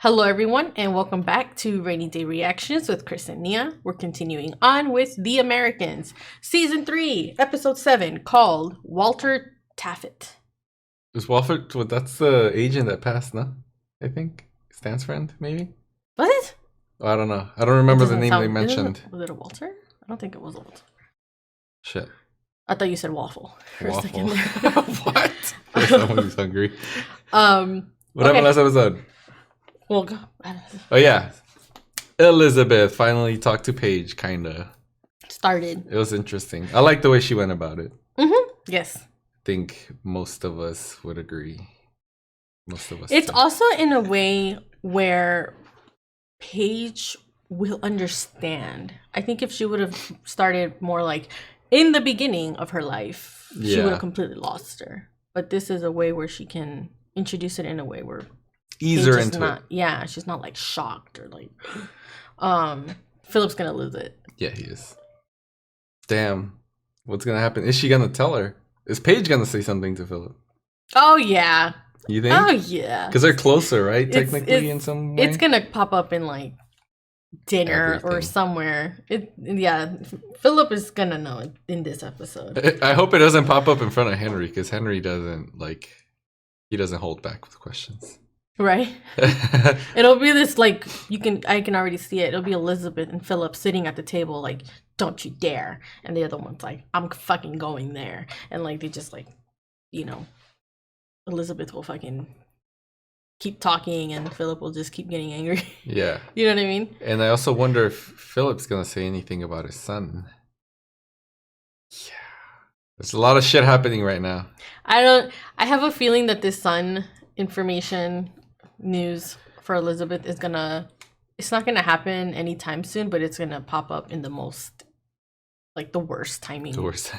Hello, everyone, and welcome back to Rainy Day Reactions with Chris and Nia. We're continuing on with The Americans, Season 3, Episode 7, called Walter Taffet. Is Walter, well, that's the agent that passed, no? I think. Stan's friend, maybe? Was it? Oh, I don't know. I don't remember the name they mentioned. Was it a Walter? I don't think it was a Walter. Shit. I thought you said waffle. Waffle? What? For someone who's hungry. What happened last episode? Well, go. Oh, yeah. Elizabeth finally talked to Paige, kinda. Started. It was interesting. I like the way she went about it. Mm-hmm. Yes. I think most of us would agree. Most of us. It's also in a way where Paige will understand. I think if she would have started more like in the beginning of her life, she would have completely lost her. But this is a way where she can introduce it in a way where ease her into it. Yeah, she's not like shocked or like Phillip's gonna lose it. Yeah, he is. Damn. What's gonna happen? Is she gonna tell her? Is Paige gonna say something to Phillip? Oh yeah. You think? Oh yeah. Because they're closer, right? Technically, in some way. It's gonna pop up in like dinner or somewhere. Yeah. Phillip is gonna know it in this episode. I hope it doesn't pop up in front of Henry, because Henry doesn't he doesn't hold back with questions. Right. It'll be this like I can already see it. It'll be Elizabeth and Phillip sitting at the table like, don't you dare. And the other one's like, I'm fucking going there. And like they just like, Elizabeth will fucking keep talking and Phillip will just keep getting angry. Yeah. You know what I mean? And I also wonder if Phillip's gonna say anything about his son. Yeah. There's a lot of shit happening right now. I have a feeling that this son information news for Elizabeth it's not gonna happen anytime soon, but it's gonna pop up in the most the worst timing. The worst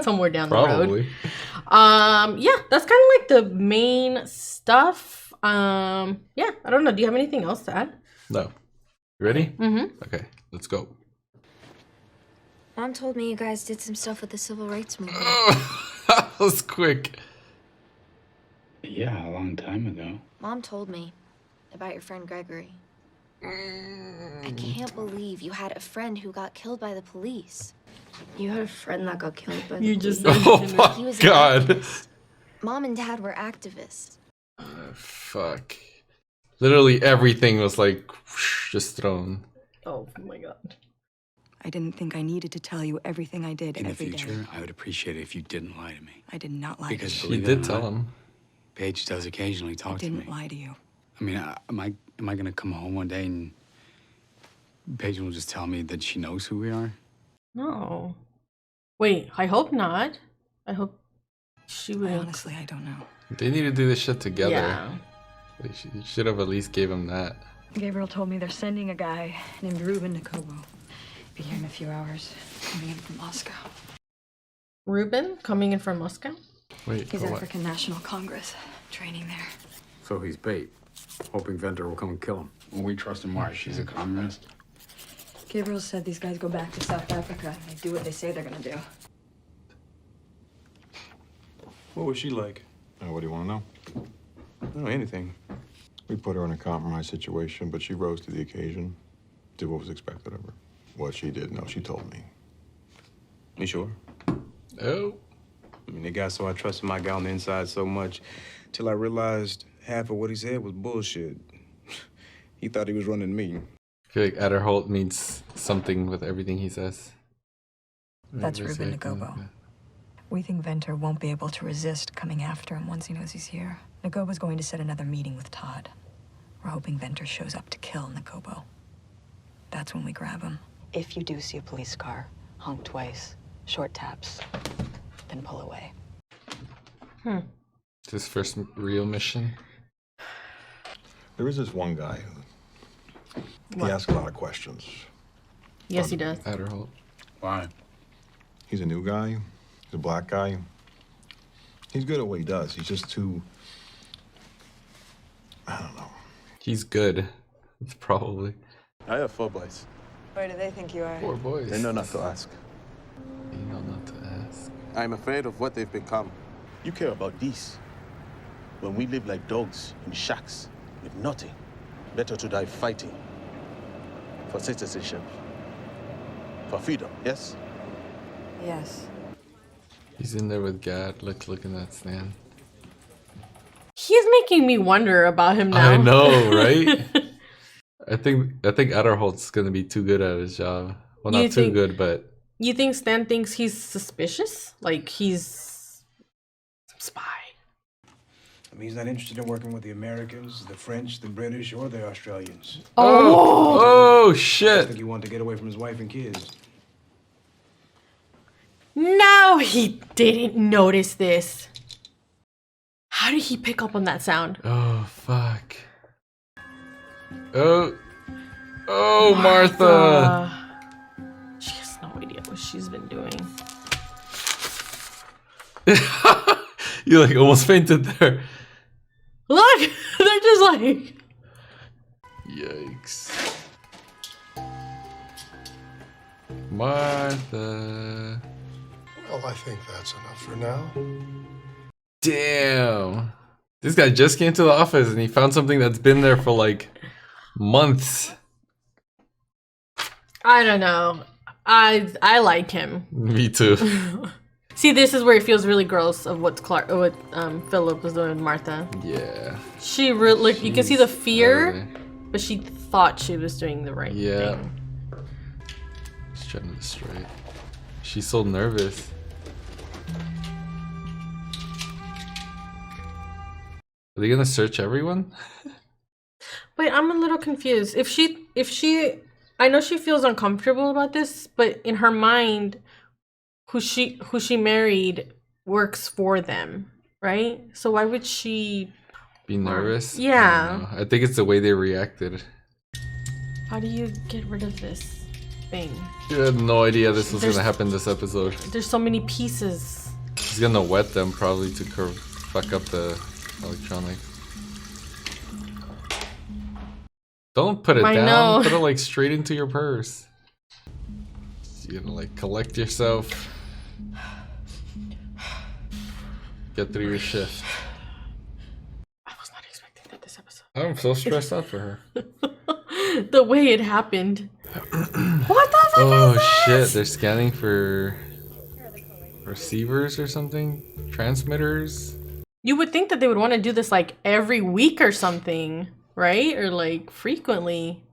somewhere down Probably. the road. Yeah, that's kind of like the main stuff. Yeah, I don't know. Do you have anything else to add? No. You ready? Mm-hmm. Okay, let's go. Mom told me you guys did some stuff with the civil rights movement. Oh, that was quick. Yeah, a long time ago. Mom told me about your friend Gregory. I can't believe you had a friend who got killed by the police. You had a friend that got killed by the You police? just Oh my He was God. activist. Mom and Dad were activists. Fuck. Literally everything was just thrown. Oh my God. I didn't think I needed to tell you everything I did In the every future, day. I would appreciate it if you didn't lie to me. I did not lie Because to you. She believe did it or tell not, him. Paige does occasionally I talk to me. didn't lie to you. I mean, am I gonna come home one day and Paige will just tell me that she knows who we are? No. Wait, I hope not. I hope she will. Honestly, I don't know. They need to do this shit together. Yeah. They should have at least gave him that. Gabriel told me they're sending a guy named Ruben to Kobo. Be here in a few hours, coming in from Moscow. Ruben coming in from Moscow? Wait, He's for what? African National Congress, training there. So he's bait, hoping Venter will come and kill him. Well, we trust him. Why? She's a communist. Gabriel said these guys go back to South Africa and they do what they say they're gonna do. What was she like? What do you want to know? I don't know anything. We put her in a compromised situation, but she rose to the occasion, did what was expected of her. What she did, no, she told me. You sure? Oh. I mean, the guy saw I trusted my guy on the inside so much, till I realized half of what he said was bullshit. He thought he was running me. I feel like Aderholt means something with everything he says. That's Ruben Nagobo. We think Venter won't be able to resist coming after him once he knows he's here. Nagobo's going to set another meeting with Todd. We're hoping Venter shows up to kill Nagobo. That's when we grab him. If you do see a police car, honk twice, short taps, then pull away. His first real mission. There is this one guy who he asks a lot of questions. Yes, he does. Aderholt. Why? He's a new guy. He's a black guy. He's good at what he does. He's just too, I don't know. He's good. It's probably. I have 4 boys. Where do they think you are? 4 boys. They know not to ask. They know not to ask. I'm afraid of what they've become. You care about these when we live like dogs in shacks with nothing. Better to die fighting. For citizenship. For freedom, yes? Yes. He's in there with Gad, looking at Stan. He's making me wonder about him now. I know, right? I think Aderholt's gonna be too good at his job. Well, not too good, but you think Stan thinks he's suspicious? Like he's some spy? I mean, he's not interested in working with the Americans, the French, the British, or the Australians. Oh I shit! think he wanted to get away from his wife and kids. No, he didn't notice this. How did he pick up on that sound? Oh fuck! Oh, Martha! She has no idea what she's been doing. You like almost fainted there. Look, they're just like. Yikes! Martha. Well, I think that's enough for now. Damn. This guy just came to the office and he found something that's been there for like months. I don't know. I like him. Me too. See, this is where it feels really gross of what Phillip was doing with Martha. Yeah. She really, like, you can see the fear, but she thought she was doing the right thing. She's trying to destroy it. She's so nervous. Are they gonna search everyone? Wait, I'm a little confused. If she, I know she feels uncomfortable about this, but in her mind, who she married works for them, right? So why would she be nervous? Yeah. I think it's the way they reacted. How do you get rid of this thing? You had no idea this was gonna happen this episode. There's so many pieces. He's gonna wet them probably to fuck up the electronics. Don't put it down. Know. Put it like straight into your purse. You're gonna like collect yourself. Get through your shift. I was not expecting that this episode. I'm so stressed out for her. The way it happened. What the fuck Oh is this? shit, they're scanning for receivers or something? Transmitters? You would think that they would want to do this like every week or something, right? Or like frequently.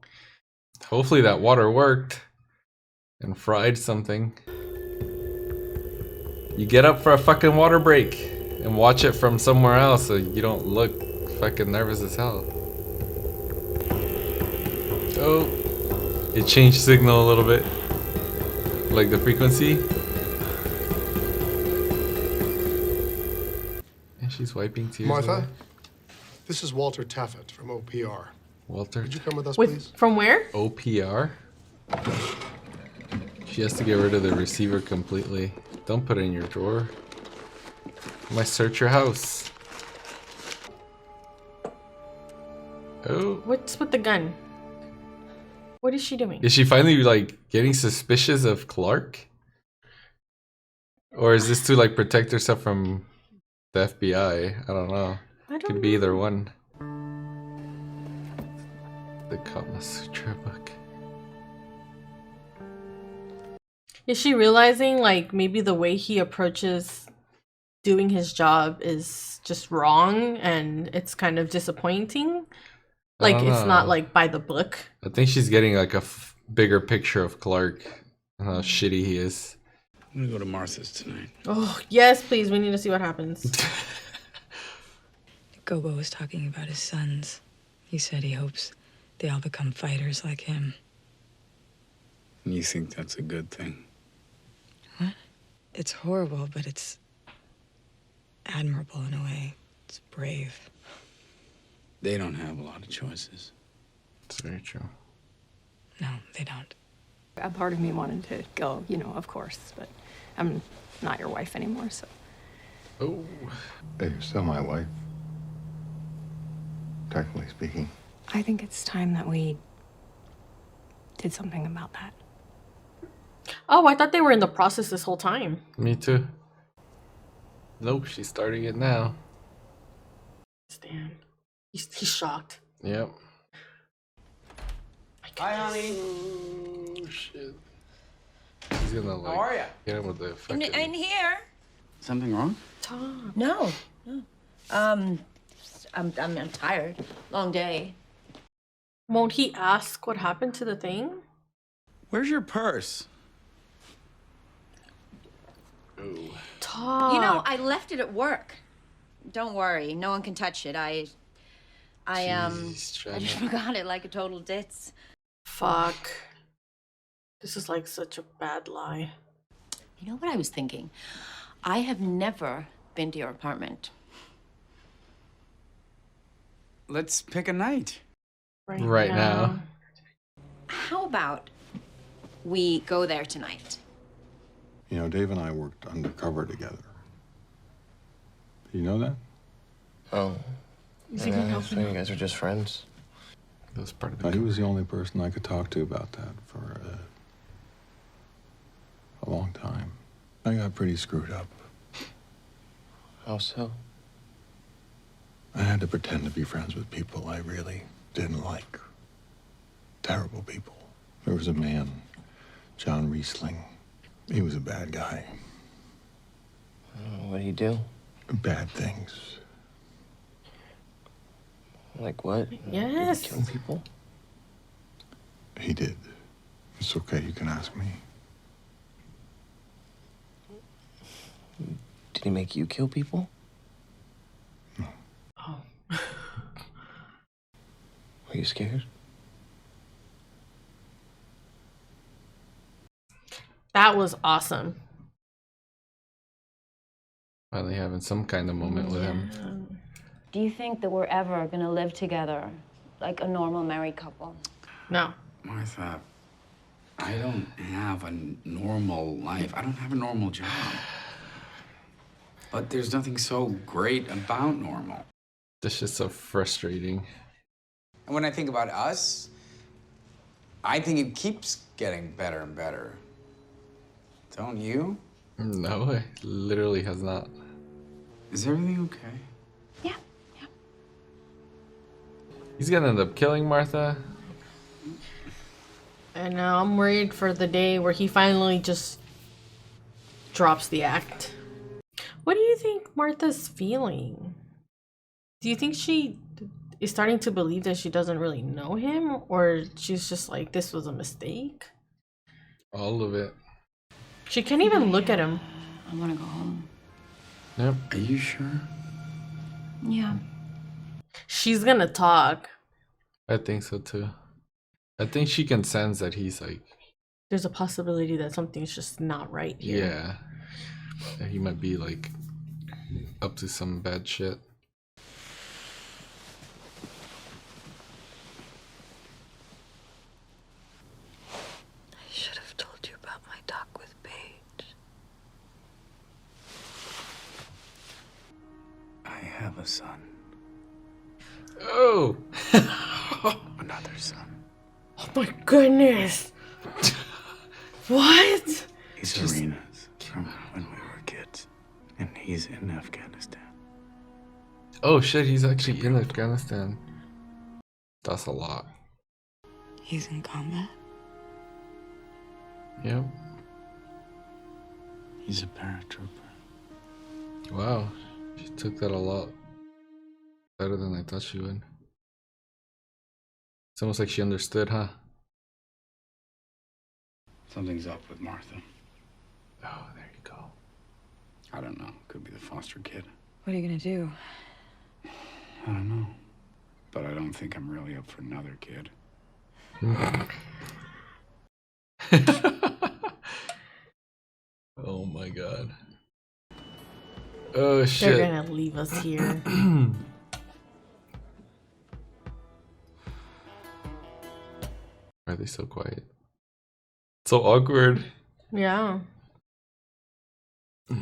Hopefully that water worked and fried something. You get up for a fucking water break and watch it from somewhere else so you don't look fucking nervous as hell. Oh, it changed signal a little bit. Like the frequency. And she's wiping tears Martha, away. this is Walter Taffet from OPR. Walter? Would you come with us, please? From where? OPR? She has to get rid of the receiver completely. Don't put it in your drawer. I might search your house. Oh. What's with the gun? What is she doing? Is she finally like getting suspicious of Clark? Or is this to like protect herself from the FBI? I don't know. Could be either one. The Kama Sutra book. Is she realizing like maybe the way he approaches doing his job is just wrong and it's kind of disappointing? Like it's not like by the book. I think she's getting like a bigger picture of Clark and how shitty he is. I'm gonna go to Martha's tonight. Oh, yes, please. We need to see what happens. Gobo was talking about his sons. He said he hopes they all become fighters like him. And you think that's a good thing? What? It's horrible, but it's admirable in a way. It's brave. They don't have a lot of choices. It's very true. No, they don't. A part of me wanted to go, you know, of course, but I'm not your wife anymore, so. Oh. Hey, you're still my wife. Technically speaking. I think it's time that we did something about that. Oh, I thought they were in the process this whole time. Me too. Nope, she's starting it now. Stan. He's shocked. Yep. Hi, honey. Oh shit. He's gonna like. How are ya? Get him with the fucking. In here. Something wrong? No. I'm tired. Long day. Won't he ask what happened to the thing? Where's your purse? Ooh. Talk. You know, I left it at work. Don't worry, no one can touch it. I just forgot it like a total ditz. Fuck. This is like such a bad lie. You know what I was thinking? I have never been to your apartment. Let's pick a night. Right now. How about we go there tonight? You know, Dave and I worked undercover together. Do you know that? Oh. Is he gonna help So you guys are just friends? That was part of the. He was the only person I could talk to about that for a long time. I got pretty screwed up. How so? I had to pretend to be friends with people I really didn't like. Terrible people. There was a man, John Riesling. He was a bad guy. What did he do? Bad things. Like what? Yes. Did he kill people? He did. It's okay, you can ask me. Did he make you kill people? No. Oh. Were you scared? That was awesome. Finally having some kind of moment with him. Do you think that we're ever gonna live together like a normal married couple? No. Martha, I don't have a normal life. I don't have a normal job. But there's nothing so great about normal. This is so frustrating. And when I think about us, I think it keeps getting better and better. Don't you? No, it literally has not. Is everything okay? He's gonna end up killing Martha. I know, I'm worried for the day where he finally just drops the act. What do you think Martha's feeling? Do you think she is starting to believe that she doesn't really know him? Or she's just like, this was a mistake? All of it. She can't even look at him. I wanna go home. Yep. Are you sure? Yeah. She's gonna talk. I think so too. I think she can sense that he's like. There's a possibility that something's just not right here. Yeah. That he might be like up to some bad shit. I should have told you about my talk with Paige. I have a son. Oh! Another son. Oh my goodness! What? He's Arena's from when we were kids. And he's in Afghanistan. Oh shit, he's actually in Afghanistan. That's a lot. He's in combat? Yep. He's a paratrooper. Wow. She took that a lot better than I thought she would. It's almost like she understood, huh? Something's up with Martha. Oh, there you go. I don't know. Could be the foster kid. What are you gonna do? I don't know. But I don't think I'm really up for another kid. Oh my god. Oh shit. They're gonna leave us here. Why are they so quiet? So awkward. Yeah.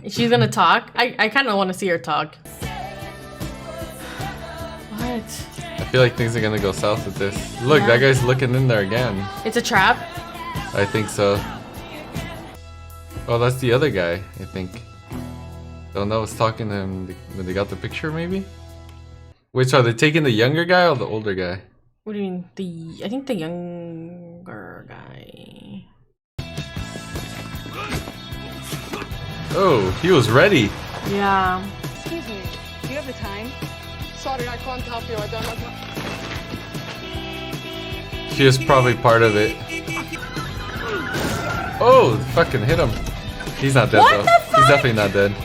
She's gonna talk. I kind of want to see her talk. What? I feel like things are gonna go south with this. Look, Yeah. that guy's looking in there again. It's a trap? I think so. Oh, that's the other guy, I think. The one that was talking to him when they got the picture, maybe? Wait, so are they taking the younger guy or the older guy? What do you mean? I think the young... car guy. Oh, he was ready. Yeah. Excuse me, do you have the time? Sorry, I can't help you. I don't know. She was probably part of it. Oh, fucking hit him. He's not dead though. He's definitely not dead.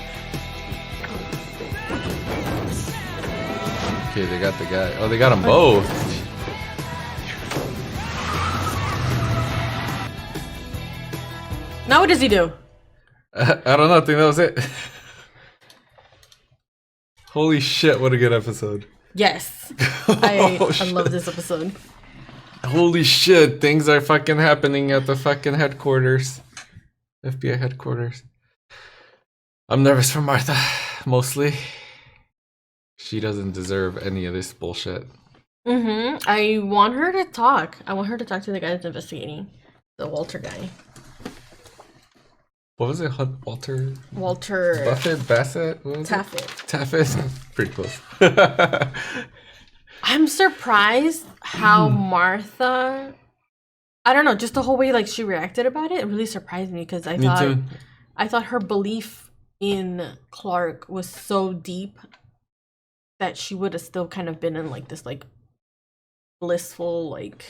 Okay, they got the guy. Oh, they got them both. Now what does he do? I don't know. I think that was it. Holy shit, what a good episode. Yes. I love this episode. Holy shit, things are fucking happening at the fucking headquarters. FBI headquarters. I'm nervous for Martha, mostly. She doesn't deserve any of this bullshit. I want her to talk. I want her to talk to the guy that's investigating. The Walter guy. What was it? Walter Buffett? Bassett? What was Taffet. It? Taffet? Pretty close. I'm surprised how Martha, I don't know, just the whole way like she reacted about it really surprised me because I thought her belief in Clark was so deep that she would have still kind of been in like this like blissful like,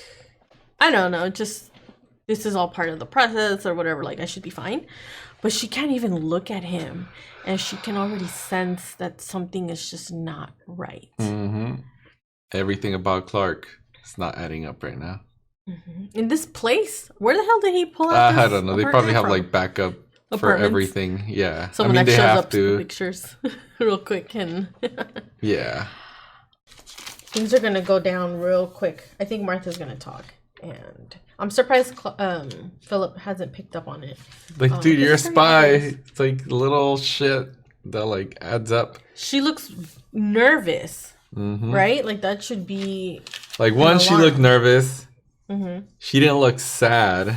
I don't know, just this is all part of the process or whatever, like I should be fine. But she can't even look at him and she can already sense that something is just not right. Everything about Clark is not adding up right now. In this place, where the hell did he pull out this I don't know. They probably have from? like backup for everything. Yeah. Someone I mean, that they shows have up to the pictures real quick and yeah. Things are gonna go down real quick. I think Martha's gonna talk, and I'm surprised Phillip hasn't picked up on it. Like, dude, you're a spy. It's like little shit that like adds up. She looks nervous, right? Like that should be like one. She looked nervous. She didn't look sad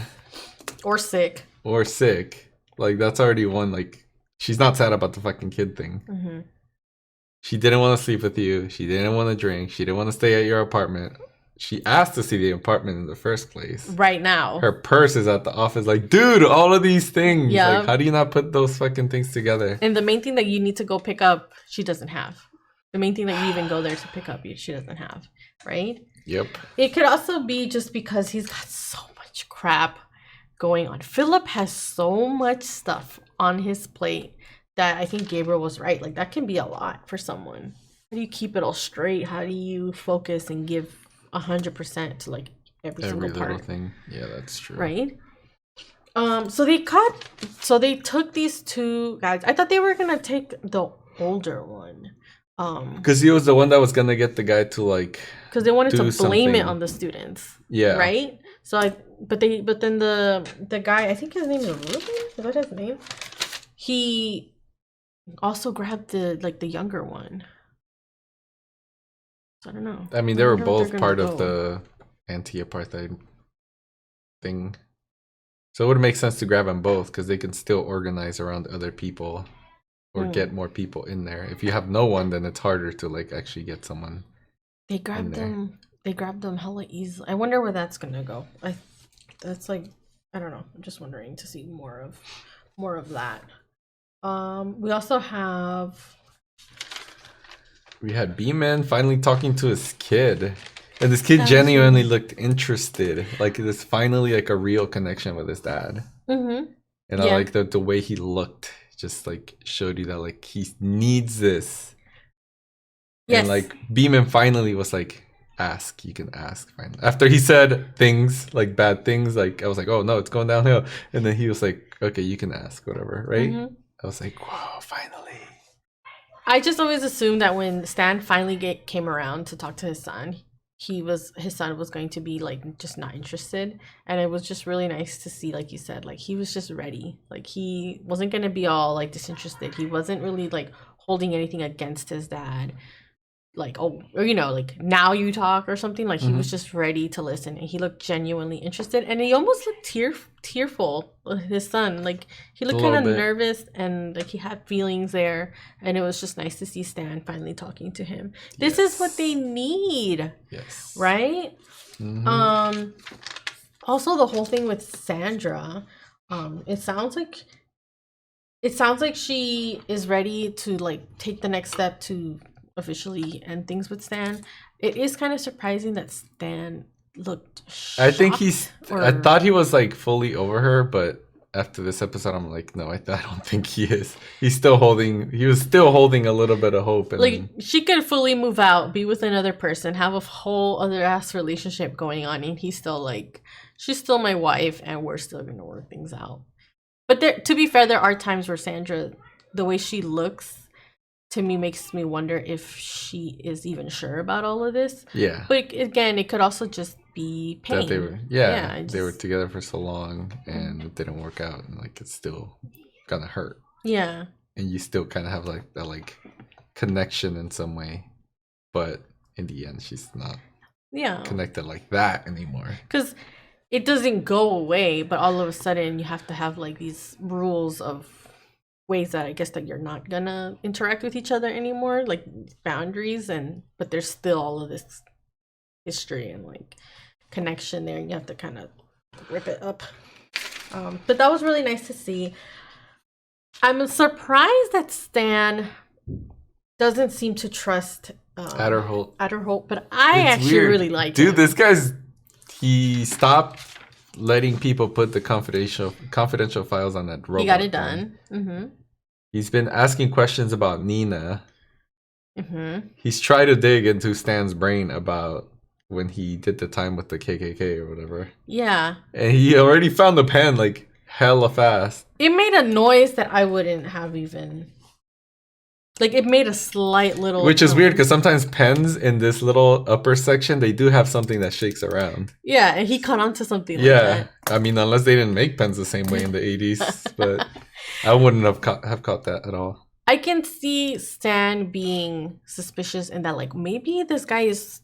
or sick. Like that's already one. Like she's not sad about the fucking kid thing. She didn't want to sleep with you. She didn't want to drink. She didn't want to stay at your apartment. She asked to see the apartment in the first place. Right now. Her purse is at the office like, dude, all of these things. Yep. Like, how do you not put those fucking things together? And the main thing that you need to go pick up, she doesn't have. The main thing that you even go there to pick up, she doesn't have. Right? Yep. It could also be just because he's got so much crap going on. Phillip has so much stuff on his plate that I think Gabriel was right. Like, that can be a lot for someone. How do you keep it all straight? How do you focus and give 100% to like every single part? Little thing. Yeah, that's true. Right? So they took these two guys. I thought they were gonna take the older one. Because he was the one that was gonna get the guy to like. Because they wanted to blame something. it on the students. Yeah. Right. So but then the guy, I think his name is Ruben. Is that his name? He also grabbed the younger one. So I don't know. I mean, they were both part of the anti-apartheid thing. So it would make sense to grab them both because they can still organize around other people or get more people in there. If you have no one, then it's harder to like actually get someone. They grabbed them. They grabbed them hella easily. I wonder where that's gonna go. That's like, I don't know. I'm just wondering to see more of that. We also have. We had B-Man finally talking to his kid. And this kid genuinely looked interested. Like there's finally like a real connection with his dad. And I like the way he looked. Just like showed you that like he needs this. Yes. And like B-Man finally was like, ask. You can ask finally. After he said things, like bad things, like I was like, oh no, it's going downhill. And then he was like, okay, you can ask, whatever, right? I was like, whoa, finally. I just always assumed that when Stan finally came around to talk to his son, his son was going to be like just not interested, and it was just really nice to see, like you said, like he was just ready. Like he wasn't going to be all like disinterested. He wasn't really like holding anything against his dad. Like, oh, or, you know, like now you talk or something. Like he was just ready to listen, and he looked genuinely interested, and he almost looked tearful. His son, like he looked kind of nervous, and like he had feelings there, and it was just nice to see Stan finally talking to him. This is what they need, right? Also, the whole thing with Sandra, it sounds like she is ready to like take the next step to officially end things with Stan. It is kind of surprising that Stan looked shocked. I think I thought he was like fully over her, but after this episode, I'm like, no, I don't think he is. He was still holding a little bit of hope. And like she could fully move out, be with another person, have a whole other ass relationship going on, and he's still like, she's still my wife, and we're still gonna work things out. But to be fair, there are times where Sandra, the way she looks, to me makes me wonder if she is even sure about all of this. Yeah. But again, it could also just be pain. That they were, they were together for so long and it didn't work out, and like it's still gonna hurt. Yeah. And you still kind of have like that like connection in some way, but in the end, she's not connected like that anymore. Because it doesn't go away, but all of a sudden you have to have like these rules of ways that I guess that you're not gonna interact with each other anymore, like boundaries, but there's still all of this history and like connection there, and you have to kind of rip it up. But that was really nice to see. I'm surprised that Stan doesn't seem to trust Aderholt, but I actually really like him. Dude, this guy's he stopped letting people put the confidential files on that robot. He got it done. Mm-hmm. He's been asking questions about Nina. Mm-hmm. He's tried to dig into Stan's brain about when he did the time with the KKK or whatever. Yeah. And he already found the pen like hella fast. It made a noise that I wouldn't have even... Like, it made a slight little... Which is weird, because sometimes pens in this little upper section, they do have something that shakes around. Yeah, and he caught on to something like that. I mean, unless they didn't make pens the same way in the 80s. But I wouldn't have caught that at all. I can see Stan being suspicious in that, like, maybe this guy is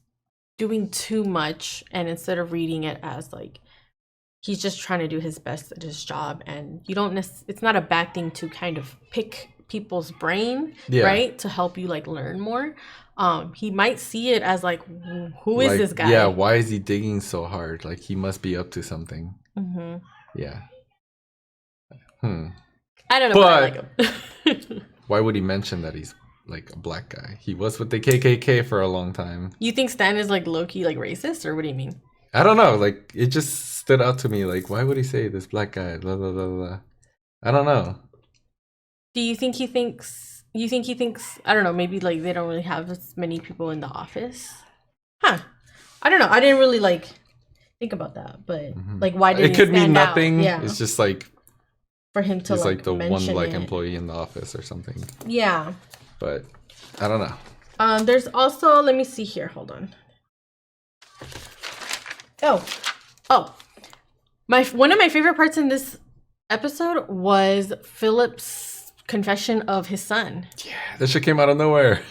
doing too much, and instead of reading it as, like, he's just trying to do his best at his job, and you don't it's not a bad thing to kind of pick people's brain, right, to help you like learn more. He might see it as like, who is this guy? Yeah, why is he digging so hard? Like he must be up to something. Mm-hmm. Yeah. I don't know, but I like him. Why would he mention that he's like a black guy? He was with the KKK for a long time. You think Stan is like low-key like racist, or what do you mean? I don't know. Like it just stood out to me. Like why would he say this black guy? Blah blah blah blah. I don't know. Do you think he thinks, I don't know, maybe like they don't really have as many people in the office? I don't know. I didn't really like think about that, but like why did it could mean nothing? Out? Yeah. It's just like for him to he's like the one like it. employee in the office or something. Yeah. But I don't know. There's also, let me see here, hold on. One of my favorite parts in this episode was Phillip's confession of his son. Yeah, that shit came out of nowhere.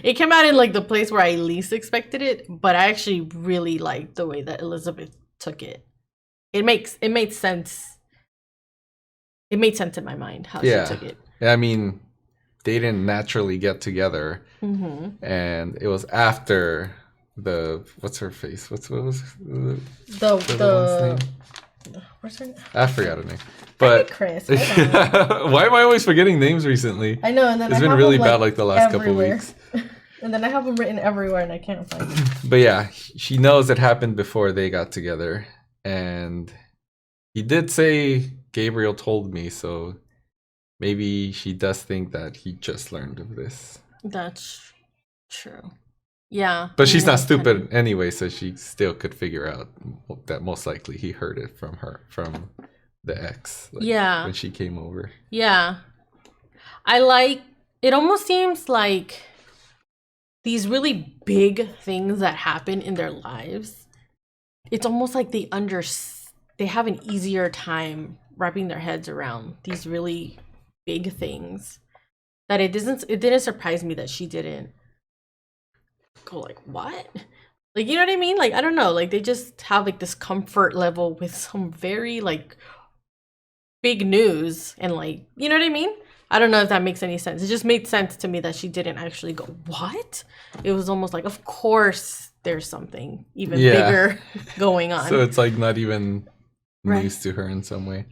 It came out in like the place where I least expected it, but I actually really liked the way that Elizabeth took it. It made sense. It made sense in my mind how she took it. I mean, they didn't naturally get together, and it was after the what's her face? What was the one's name? What's her name? I forgot her name. But Chris. Why am I always forgetting names recently? I know, and then it's been really bad like the last couple weeks. And then I have them written everywhere, and I can't find them. But yeah, she knows it happened before they got together, and he did say Gabriel told me, so maybe she does think that he just learned of this. That's true. Yeah. But she's not stupid anyway, so she still could figure out that most likely he heard it from the ex. Like, when she came over. Yeah. It almost seems like these really big things that happen in their lives, it's almost like they have an easier time wrapping their heads around these really big things. That it didn't surprise me that she didn't go like, what? Like, you know what I mean? Like, I don't know. Like, they just have like this comfort level with some very like big news, and like, you know what I mean? I don't know if that makes any sense. It just made sense to me that she didn't actually go, what? It was almost like, of course there's something even bigger going on. So it's like not even news to her in some way.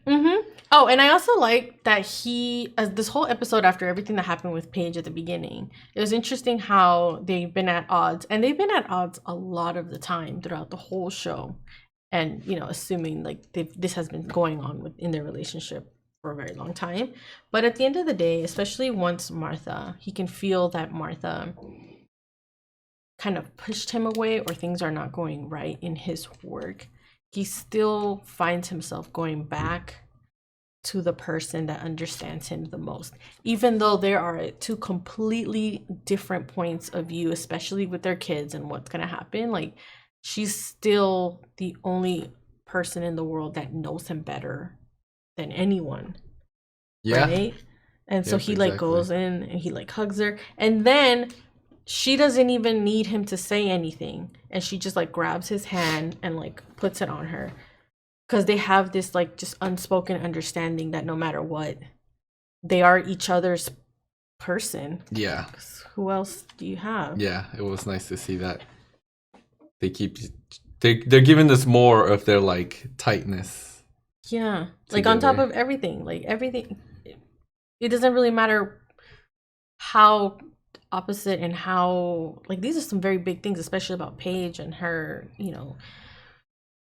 Oh, and I also like that this whole episode, after everything that happened with Paige at the beginning, it was interesting how they've been at odds. And they've been at odds a lot of the time throughout the whole show. And, you know, assuming like this has been going on in their relationship for a very long time. But at the end of the day, especially once he can feel that Martha kind of pushed him away or things are not going right in his work. He still finds himself going back to the person that understands him the most, even though there are two completely different points of view, especially with their kids and what's going to happen. Like, she's still the only person in the world that knows him better than anyone. Right? And so he like goes in and he like hugs her, and then she doesn't even need him to say anything, and she just like grabs his hand and like puts it on her. Because they have this like just unspoken understanding that no matter what, they are each other's person. Yeah. Who else do you have? Yeah, it was nice to see that. They're giving this more of their like tightness. Yeah. Like on top of everything. Like everything. It doesn't really matter how opposite and how like these are some very big things, especially about Paige and her, you know,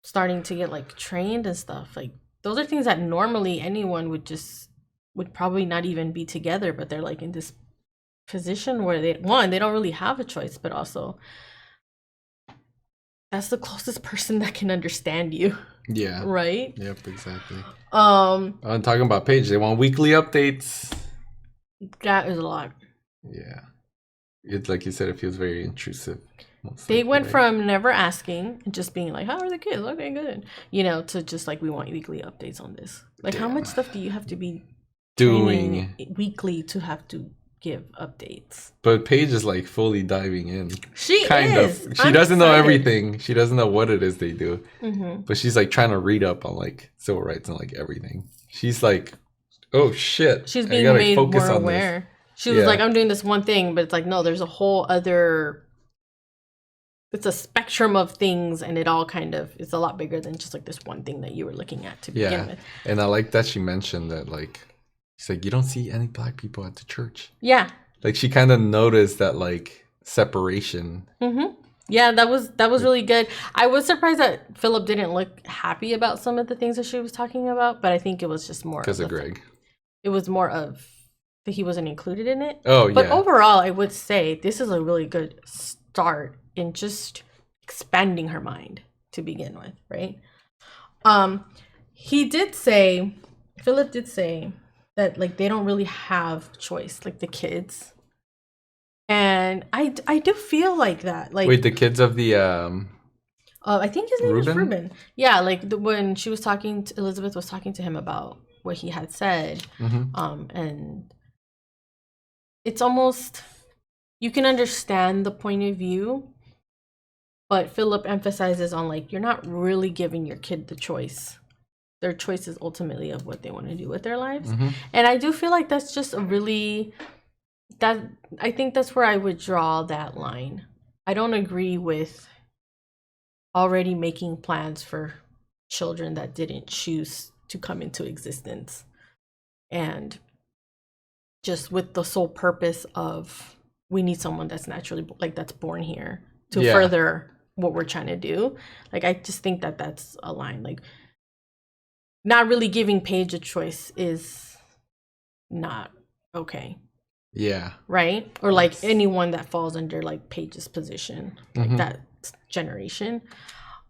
starting to get like trained and stuff. Like those are things that normally anyone would probably not even be together, but they're like in this position where they don't really have a choice, but also that's the closest person that can understand you. Yeah. Right? Yep, exactly. I'm talking about Paige. They want weekly updates. That is a lot. Yeah. It's like you said, it feels very intrusive. They went from never asking and just being like, how are the kids? Okay, good. You know, to just like, we want weekly updates on this. Like, how much stuff do you have to be doing weekly to have to give updates? But Paige is like fully diving in. She is. She doesn't know everything. She doesn't know what it is they do. Mm-hmm. But she's like trying to read up on like civil rights and like everything. She's like, oh shit. She's being made more aware. She was like, I'm doing this one thing, but it's like, no, there's a whole other... It's a spectrum of things, and it all kind of is a lot bigger than just like this one thing that you were looking at to begin with. And I like that she mentioned that, like, she's like, you don't see any black people at the church. Yeah. Like, she kind of noticed that like separation. Mm-hmm. Yeah, that was really good. I was surprised that Phillip didn't look happy about some of the things that she was talking about, but I think it was just more because of Greg. It was more of that he wasn't included in it. Oh, yeah. But overall, I would say this is a really good start in just expanding her mind to begin with, right? Phillip did say that like they don't really have choice, like the kids. And I do feel like that. Like, wait, the kids of the I think his name is Ruben. Yeah, like when she was talking to Elizabeth was talking to him about what he had said. Mm-hmm. And it's almost, you can understand the point of view, but Phillip emphasizes on like, you're not really giving your kid the choice. Their choice is ultimately of what they want to do with their lives. Mm-hmm. And I do feel like that's just I think that's where I would draw that line. I don't agree with already making plans for children that didn't choose to come into existence. And just with the sole purpose of, we need someone that's naturally, like, that's born here to further what we're trying to do. Like, I just think that that's a line. Like, not really giving Paige a choice is not okay. Yeah. Right? Or like anyone that falls under like Paige's position, like that generation.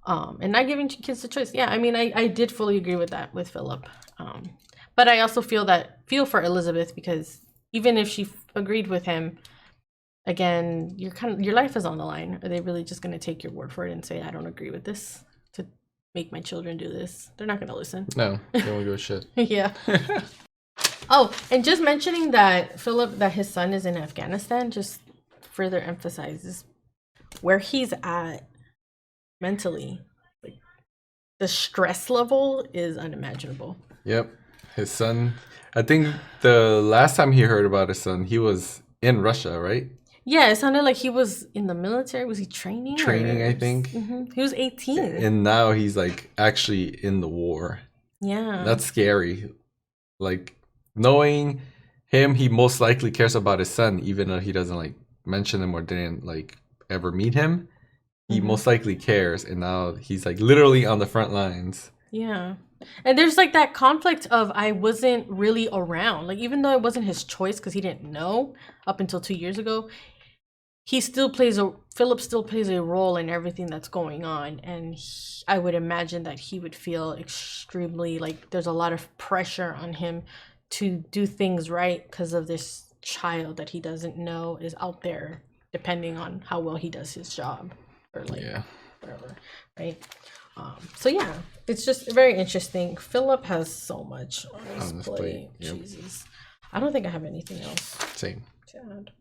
And not giving kids a choice. Yeah, I mean, I did fully agree with that with Phillip. But I also feel for Elizabeth, because even if she agreed with him, again, your life is on the line. Are they really just going to take your word for it and say, I don't agree with this to make my children do this? They're not going to listen. No, they won't give a shit. Yeah. Oh, and just mentioning that that his son is in Afghanistan just further emphasizes where he's at mentally. Like, the stress level is unimaginable. Yep. His son, I think the last time he heard about his son, he was in Russia, right? Yeah, it sounded like he was in the military. Was he training? Training, I think. He was 18. And now he's like actually in the war. Yeah. That's scary. Like knowing him, he most likely cares about his son, even though he doesn't like mention him or didn't like ever meet him. He most likely cares, and now he's like literally on the front lines. Yeah. And there's like that conflict of I wasn't really around. Like even though it wasn't his choice because he didn't know up until 2 years ago, Phillip still plays a role in everything that's going on. And I would imagine that he would feel extremely like there's a lot of pressure on him to do things right because of this child that he doesn't know is out there, depending on how well he does his job or like whatever, right? So yeah, it's just very interesting. Phillip has so much on his plate. Yep. Jesus, I don't think I have anything else. Same. To add.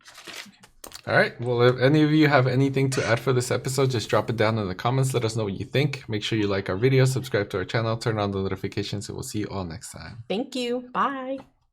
All right. Well, if any of you have anything to add for this episode, just drop it down in the comments. Let us know what you think. Make sure you like our video, subscribe to our channel, turn on the notifications, and we'll see you all next time. Thank you. Bye.